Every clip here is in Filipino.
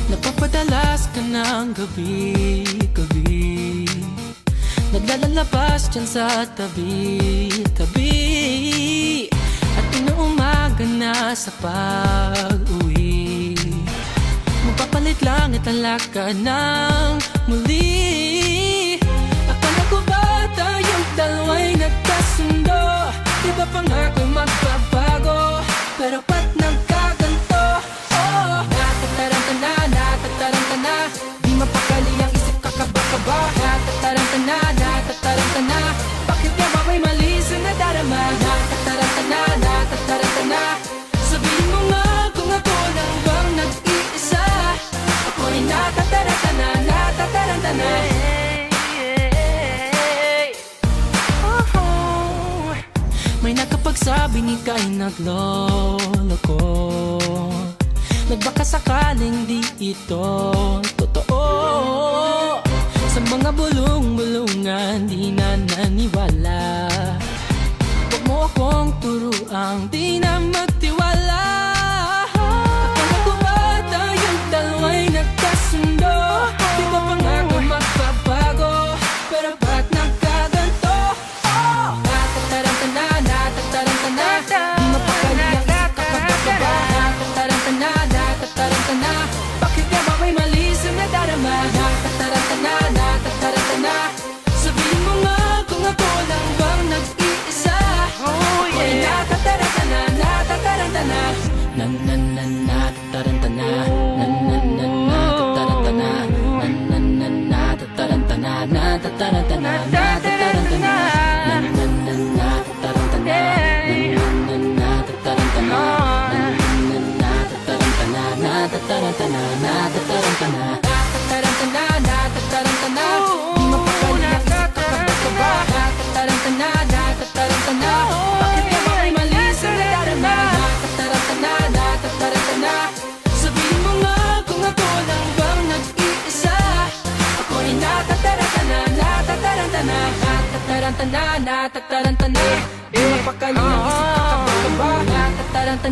Napapadalas ka ng gabi-gabi, naglalabas dyan sa tabi-tabi, at inuumaga na sa pag-uwi, magpapalit langit ang lakad ng muli. Akala ko ba tayong dalawa'y nagkasundo? Di ba pangako'y magbabago? Pero ba't nagkaganto? Oh, natataranta na, di mapakali ang isip kakaba-kaba. Natataranta na, bakit nga ba may mali sa nadarama? Natataranta na, sabihin mo nga kung ako lang bang nag-iisa. Ako'y natataranta na. May nakapagsabi ni kay nagloloko, nagbaka sakaling di ito totoo. Sa mga bulong-bulungan di na naniwala, huwag mo akong turuang di na magtiwala. Akala ko ba tayong dalawa'y nagkasundo? Di ba pangako magbabago? Pero ba't nagkaganto? Oh, natataranta na, di mapakali ang isip kakaba-kaba. Natataranta na, bakit nga ba may mali sa nadarama? Natataranta na, sabihin mo nga kung ako lang bang nag-iisa. Ako'y natataranta na. Natataranta na, natataranta na, natataranta na, natataranta na, natataranta na, natataranta na, natataranta na, natataranta na, natataranta na, natataranta na. Di mapakali ang isip kakaba-kaba. Natataranta na, bakit nga ba may mali sa nadarama? Natataranta na, sabihin mo nga kung ako lang bang nag-iisa. Ako'y natataranta na. Natataranta na, di mapakali ang isip kakaba-kaba. Natataranta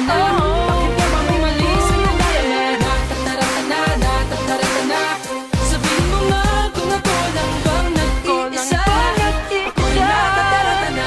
na, bakit nga ba may mali sa nadarama? Natataranta na, sabihin mo nga kung ako lang bang nag-iisa. Ako'y natataranta na.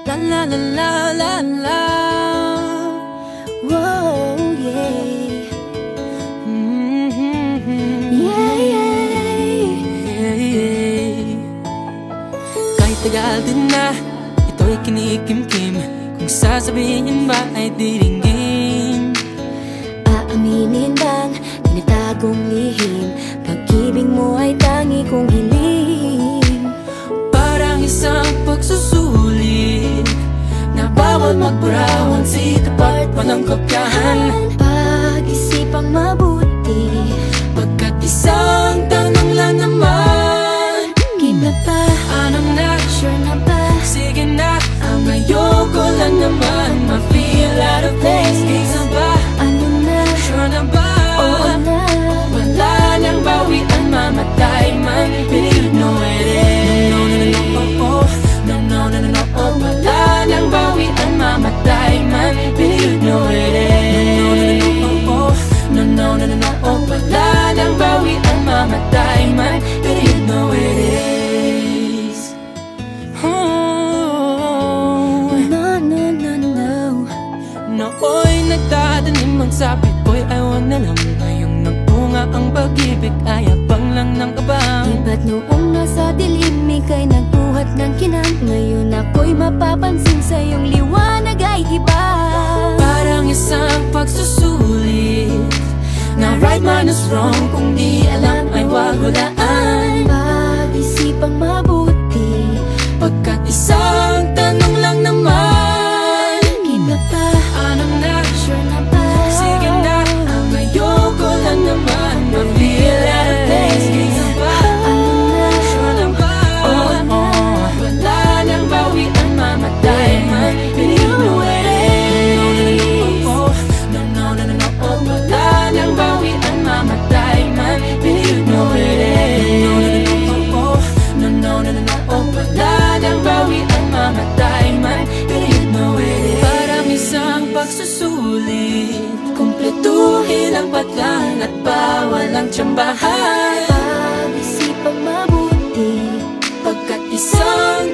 La la la la la, whoa, yeah. Yeah. Kahit tagal din na, ito'y kinikimkim. Kung sasabihin ba ay diringgin, aaminin bang tinatagong lihim? Pag-ibig mo ay tangi kong hiling. parang isang pagsusulit na bawal magburawan, sitapat pa ng kopyahan. Pag-isipang mabuti, pagkat isang tanong lang naman, kita pa, anong na? sure na ba? Sige na, ang ayoko lang naman ma-feel out of place. Isa ba? Ano na? Sure na ba? Oo na. Wala nang bawian, mamatay man, but you know it is. No, no, no, no, oh, oh. No, no, no, no, no, oh. Wala nang bawian, mamatay man, but you know it is. No, no, no, no, oh, oh. No, no, no, no, no, oh. Wala nang bawian, mamatay man, but you know it is. Oh, No, no, no, no. nooy nagtatanim ang sabit ko'y ayaw na lang. Ngayong nagpunga ang pag-ibig ay abang lang ng abang. Iba't noong nasa dilim ika'y nagbuhat ng kinang. Ngayon ako'y mapapansin sa iyong liwanag ay iba. Parang isang pagsusulit na right man is wrong. Kung di alam ay wag hulaan. Pag-isipang mabuti, Pagkat isang tanong lang naman. kita pa, Ano na? sure na ba? Sige na, ang ayoko lang naman ma-feel out of place. Kita ba? Ano na? Sure na ba? Oo, wala nang bawian, mamatay man. Believe no it is. No, no, no, no, no, oh. Wala nang bawian, mamatay man. Believe no it is. No, no, no, no, no, oh. Wala nang bawian, mamatay man. Believe no it is. Parang isang pagsusulit, kumpletuhin ang patlang at bawal ang tsambahan. Pag-isipang mabuti, Pagkat isang